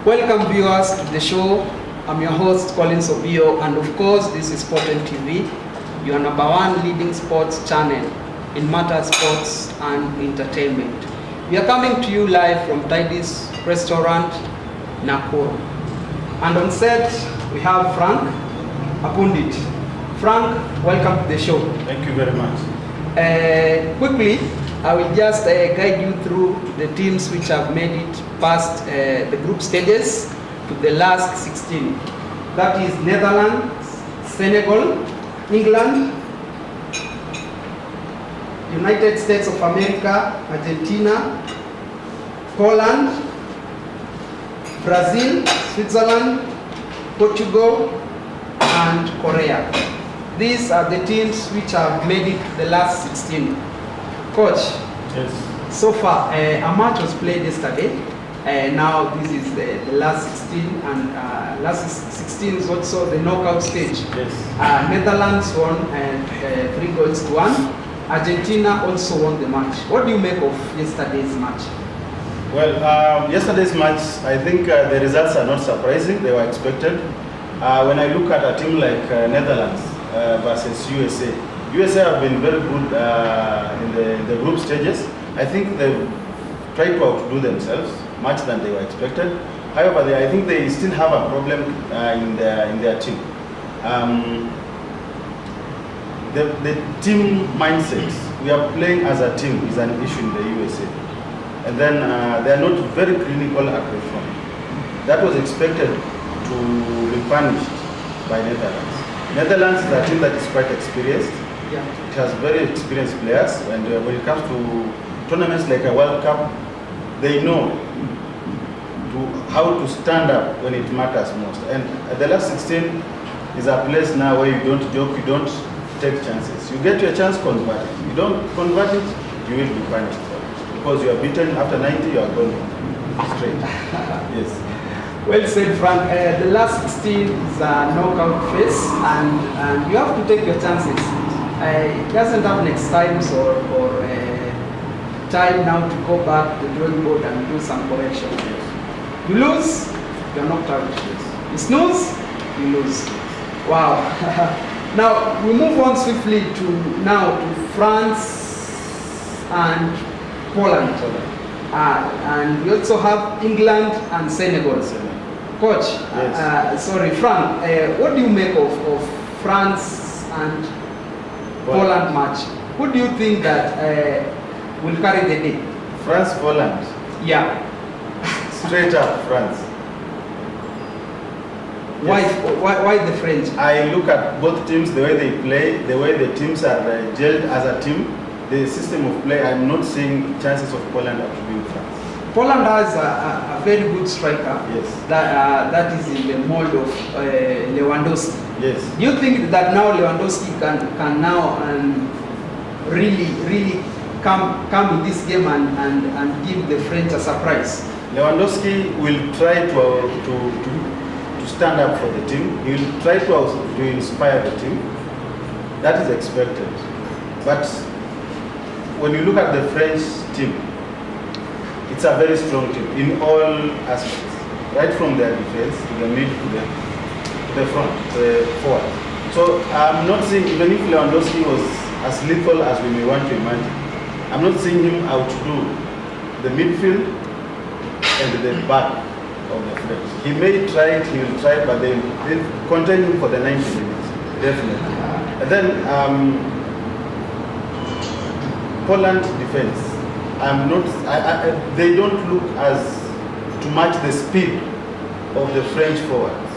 Welcome viewers to the show. I'm your host Collins Obio, and of course this is Sporten TV, your number one leading sports channel in matter sports and entertainment. We are coming to you live from Tidy's restaurant, Nakuru. And on set we have Frank Apundit. Frank, welcome to the show. Thank you very much. Quickly, I will just guide you through the teams which have made it past the group stages to the last 16. That is Netherlands, Senegal, England, United States of America, Argentina, Poland, Brazil, Switzerland, Portugal, and Korea. These are the teams which have made it to the last 16. Coach, yes. So far a match was played yesterday. Now this is the last 16, and last 16 is also the knockout stage. Yes. Netherlands won 3-1. Argentina also won the match. What do you make of yesterday's match? Well, yesterday's match, I think the results are not surprising. They were expected. When I look at a team like Netherlands versus USA, USA have been very good in the group stages. I think they've tried to outdo themselves much than they were expected. However, I think they still have a problem in their team. The team mindset, we are playing as a team, is an issue in the USA. And then they are not very clinical at the front. That was expected to be punished by Netherlands. Netherlands is a team that is quite experienced. Yeah. It has very experienced players, and when it comes to tournaments like a Worldcup, they know how to stand up when it matters most. And the last 16 is a place now where you don't joke, you don't take chances. You get your chance, convert it. You don't convert it, you will be punished for it. Because you are beaten after 90, you are gone straight. Yes. Well said, Frank. The last 16 is a knockout phase, and you have to take your chances. It doesn't have next times or time now to go back to the drawing board and do some corrections. You lose, you're knocked out. You snooze, you lose. Wow. Now we move on swiftly to France and Poland. And we also have England and Senegal. Coach, yes. Frank, what do you make of France and Poland match? Who do you think that will carry the day? France, Poland. Yeah. Straight up, France. Yes. Why the French? I look at both teams, the way they play, the way the teams are gelled as a team, the system of play. I'm not seeing chances of Poland outdoing France. Poland has a very good striker. Yes. That is in the mold of Lewandowski. Yes. Do you think that now Lewandowski can now really come in this game and give the French a surprise? Lewandowski will try to stand up for the team. He will try to inspire the team. That is expected. But when you look at the French team, it's a very strong team in all aspects, right from their defense to the mid to the front, the forward. So I'm not saying, even if Lewandowski was as lethal as we may want to imagine, I'm not seeing him outdo the midfield and the back of the French. He may try it, he will try, but they'll contain him for the 90 minutes, definitely. And then Poland defense. They don't look as to match the speed of the French forwards.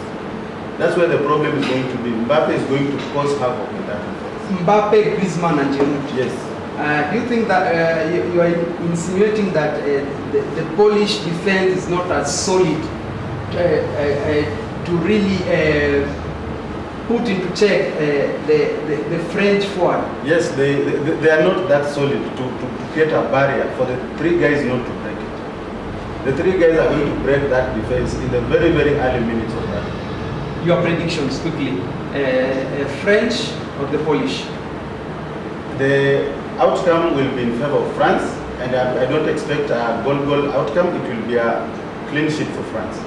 That's where the problem is going to be. Mbappe is going to cause havoc in that defense. Mbappe, Griezmann, and Giroud. Yes. Do you think that you are insinuating that the Polish defense is not as solid to really put into check the French forward? Yes, they are not that solid to create a barrier for the three guys not to break it. The three guys are going to break that defense in the very, very early minutes of that. Your predictions quickly, French or the Polish? The outcome will be in favor of France, and I don't expect a goal outcome. It will be a clean sheet for France.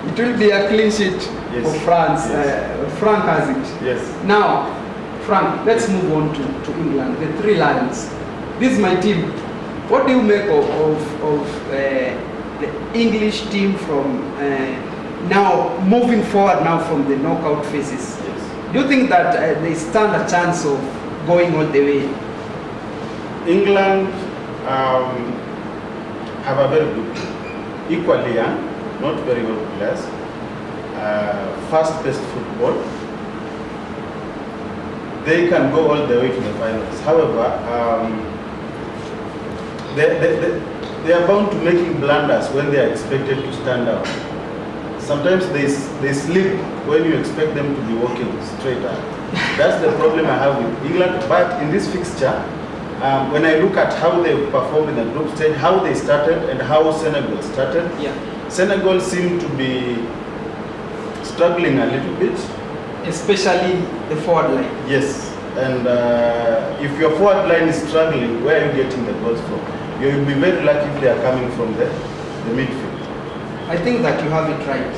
It will be a clean sheet Yes. for France. Yes. Frank has it. Yes. Now, Frank, let's move on to England, the Three Lions. This is my team. What do you make of the English team from now moving forward now from the knockout phases? Yes. Do you think that they stand a chance of going all the way? England have a very good team. Equally young, not very well players. Fast-paced football. They can go all the way to the finals. However, they are bound to making blunders when they are expected to stand out. Sometimes they slip when you expect them to be walking straight up. That's the problem I have with England. But in this fixture, when I look at how they performed in the group stage, how they started and how Senegal started, Senegal seemed to be struggling a little bit. Especially the forward line. Yes, and if your forward line is struggling, where are you getting the goals from? You will be very lucky if they are coming from the midfield. I think that you have it right.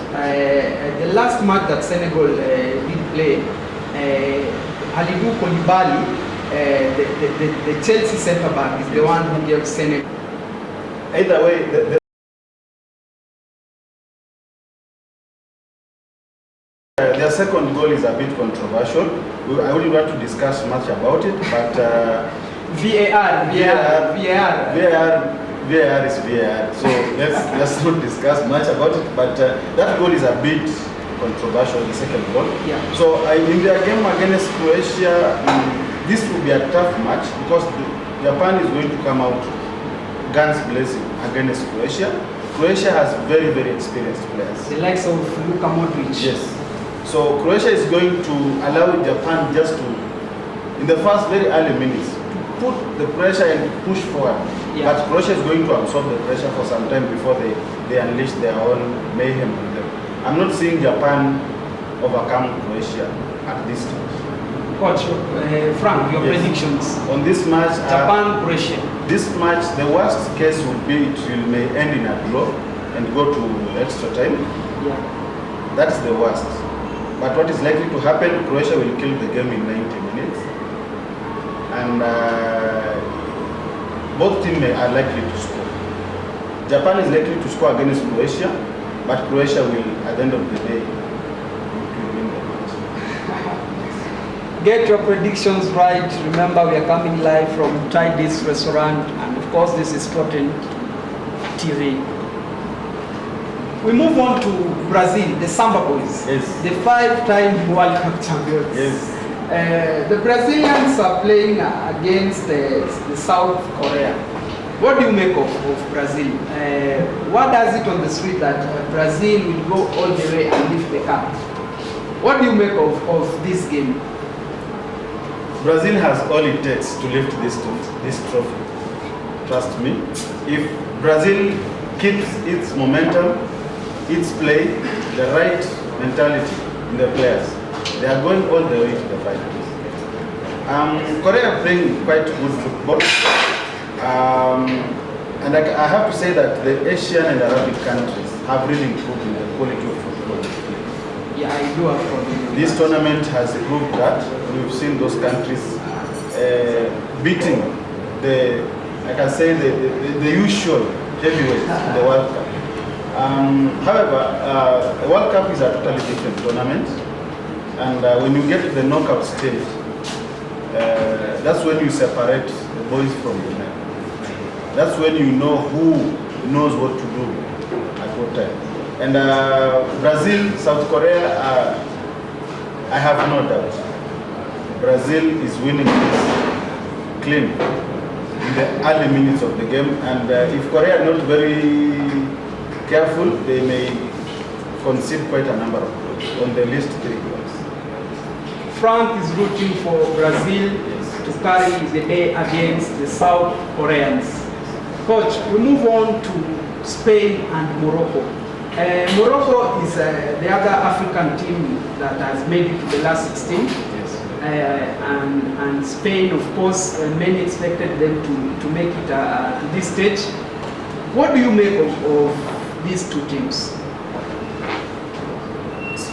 The last match that Senegal did play, Halidou Koulibaly, the Chelsea centre back, is the one who gave Senegal. Either way, their second goal is a bit controversial. I wouldn't want to discuss much about it, but VAR is VAR. So let's not discuss much about it. But that goal is a bit controversial, the second goal. Yeah. So in their game against Croatia, this will be a tough match because Japan is going to come out guns blazing against Croatia. Croatia has very, very experienced players. The likes of Luka Modric. Yes. So Croatia is going to allow Japan just to, in the first very early minutes, to put the pressure and push forward. Yeah. But Croatia is going to absorb the pressure for some time before they unleash their own mayhem on them. I'm not seeing Japan overcome Croatia at this stage. Coach, Frank, your predictions on this match? Japan, Croatia. This match, the worst case would be it may end in a draw and go to extra time. Yeah. That's the worst. But what is likely to happen, Croatia will kill the game in 90 minutes. And both teams are likely to score. Japan is likely to score against Croatia, but Croatia will, at the end of the day, win the match. Get your predictions right. Remember, we are coming live from Tidy's restaurant, and of course, this is Sporting TV. We move on to Brazil, the Samba Boys, yes. The 5-time World Cup champions. Yes. The Brazilians are playing against the South Korea. What do you make of Brazil? What does it on the street that Brazil will go all the way and lift the cup? What do you make of this game? Brazil has all it takes to lift this trophy. Trust me. If Brazil keeps its momentum, its play, the right mentality in the players, they are going all the way to the finals. Korea are playing quite good football. And I have to say that the Asian and Arabic countries have really improved in the quality of football they play. Yeah, I do have This tournament has proved that. We've seen those countries beating the usual heavyweights in the World Cup. However, the World Cup is a totally different tournament, and when you get to the knockout stage, that's when you separate the boys from the men. That's when you know who knows what to do at what time. And Brazil, South Korea, I have no doubt. Brazil is winning this clean in the early minutes of the game, and if Korea are not very careful, they may concede quite a number of goals, on the least 3 goals. Frank is rooting for Brazil to carry the day against the South Koreans. Coach, we move on to Spain and Morocco. Morocco is the other African team that has made it to the last 16. Yes. And Spain, of course, many expected them to make it to this stage. What do you make of these two teams?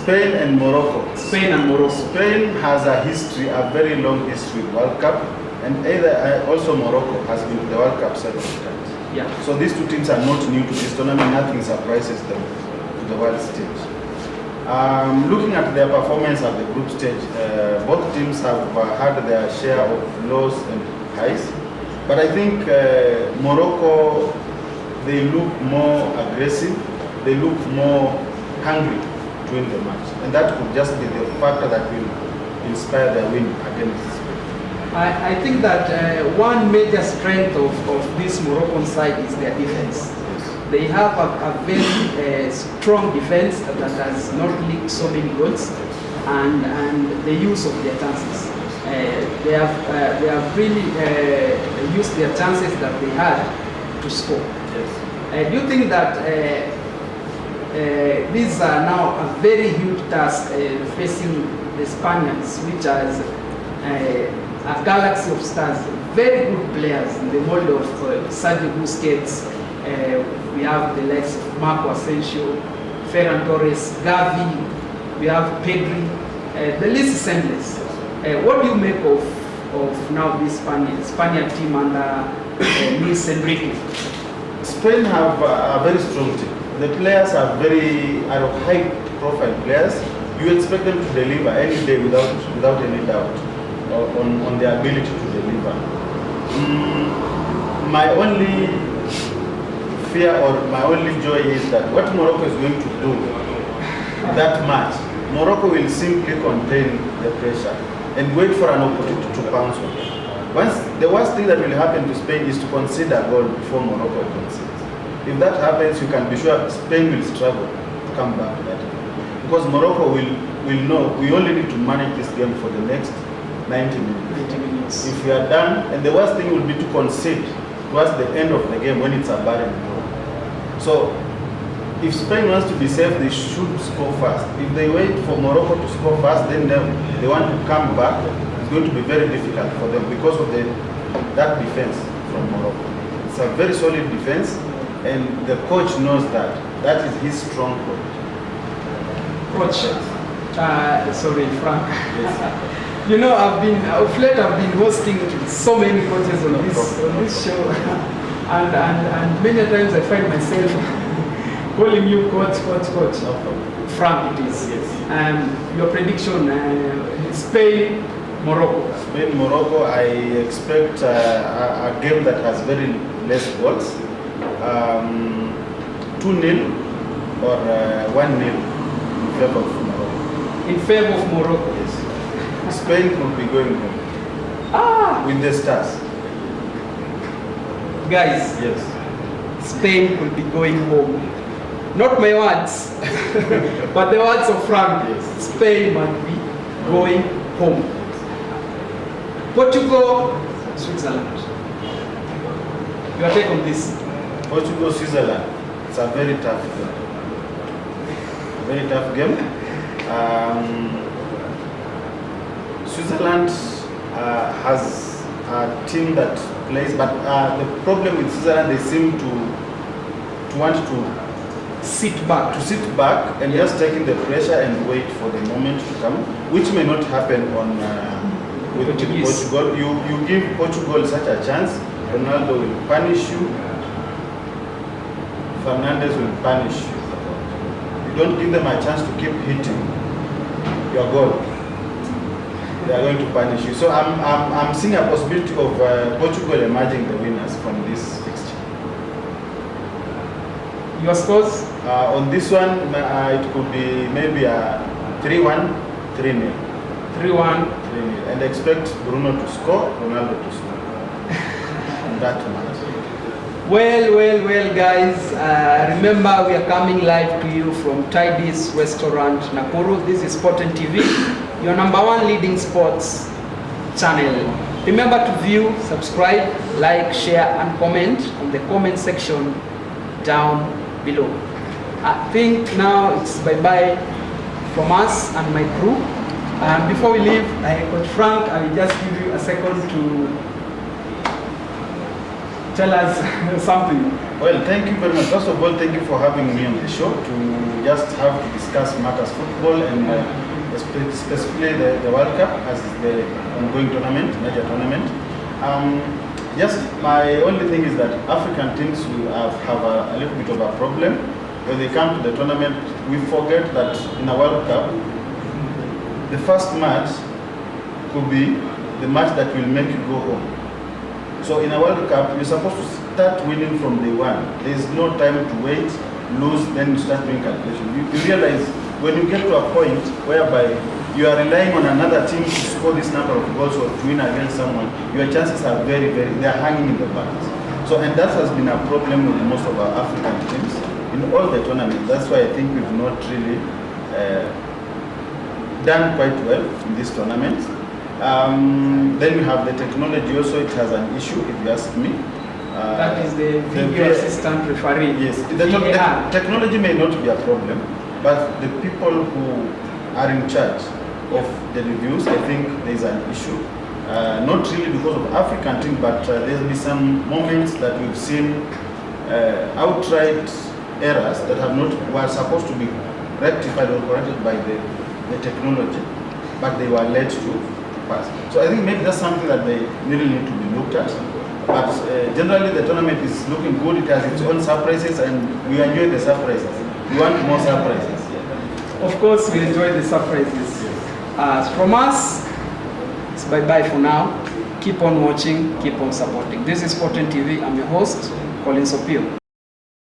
Spain and Morocco. Spain and Morocco. Spain has a history, a very long history with World Cup, and also Morocco has been to the World Cup several times. Yeah. So these two teams are not new to this tournament. Nothing surprises them to the world stage. Looking at their performance at the group stage, both teams have had their share of lows and highs. But I think Morocco, they look more aggressive, they look more hungry to win the match. And that could just be the factor that will inspire their win against Spain. I think that one major strength of this Moroccan side is their defense. They have a very strong defense that has not leaked so many goals, and the use of their chances. They have really used their chances that they had to score. Yes. Do you think that these are now a very huge task facing the Spaniards, which has a galaxy of stars, very good players in the mold of Sergio Busquets? We have the likes of Marco Asensio, Ferran Torres, Gavi, we have Pedri. The list is endless. What do you make of now this Spaniard team under Luis Enrique? Spain have a very strong team. The players are high-profile players. You expect them to deliver any day without any doubt on their ability to deliver. My only fear or my only joy is that what Morocco is going to do that match, Morocco will simply contain the pressure and wait for an opportunity to bounce on it. The worst thing that will happen to Spain is to concede a goal before Morocco concedes. If that happens, you can be sure Spain will struggle to come back to that game. Because Morocco will know we only need to manage this game for the next 90 minutes. If we are done, and the worst thing will be to concede towards the end of the game when it's a barren goal. So, if Spain wants to be safe, they should score fast. If they wait for Morocco to score fast, then they want to come back. It's going to be very difficult for them because of that defense from Morocco. It's a very solid defense, and the coach knows that. That is his strong point. Coach, sorry, Frank. Yes. You know, of late I've been hosting so many coaches on this show, and many times I find myself calling you coach. Frank, it is. Yes. Your prediction: Spain, Morocco. Spain, Morocco. I expect a game that has very less goals, 2-0 or 1-0 in favor of Morocco. In favor of Morocco. Yes. Spain will be going home. With the stars. Guys. Yes. Spain will be going home. Not my words, but the words of Frank. Yes. Spain might be going home. Portugal, Switzerland. Your take on this? Portugal, Switzerland. It's a very tough game. Very tough game. Switzerland has a team that plays, but the problem with Switzerland, they seem to want to sit back and just taking the pressure and wait for the moment to come, which may not happen with Portugal. You give Portugal such a chance, Ronaldo will punish you, Fernandes will punish you. You don't give them a chance to keep hitting your goal, they are going to punish you. So I'm seeing a possibility of Portugal emerging the winners from this fixture. Your scores? On this one, it could be maybe a 3-1, 3-0. 3-1. 3-0. And expect Bruno to score, Ronaldo to score. On that match. Well, guys. Remember, we are coming live to you from Tidy's Restaurant, Nakuru. This is Sport and TV, your #1 leading sports channel. Remember to view, subscribe, like, share, and comment on the comment section down below. I think now it's bye-bye from us and my crew. Before we leave, Coach Frank, I will just give you a second to tell us something. Well, thank you very much. First of all, thank you for having me on the show to just have to discuss matters football and specifically the World Cup as the ongoing tournament, major tournament. Just my only thing is that African teams will have a little bit of a problem. When they come to the tournament, we forget that in a World Cup, the first match could be the match that will make you go home. So in a World Cup, you're supposed to start winning from day one. There is no time to wait, lose, then you start doing calculation. You realize when you get to a point whereby you are relying on another team to score this number of goals or to win against someone, your chances are they are hanging in the balance. So, and that has been a problem with most of our African teams in all the tournaments. That's why I think we've not really done quite well in this tournament. Then we have the technology also, it has an issue if you ask me. That is the video assistant referee. Yes, the technology may not be a problem, but the people who are in charge of the reviews, I think there's an issue. Not really because of African team, but there's been some moments that we've seen outright errors that were supposed to be rectified or corrected by the technology, but they were led to pass. So I think maybe that's something that they really need to be looked at. But generally the tournament is looking good. It has its own surprises and we enjoy the surprises. We want more surprises. Of course, we enjoy the surprises. From us, it's bye-bye for now. Keep on watching, keep on supporting. This is Sporting TV. I'm your host, Colin Sopio.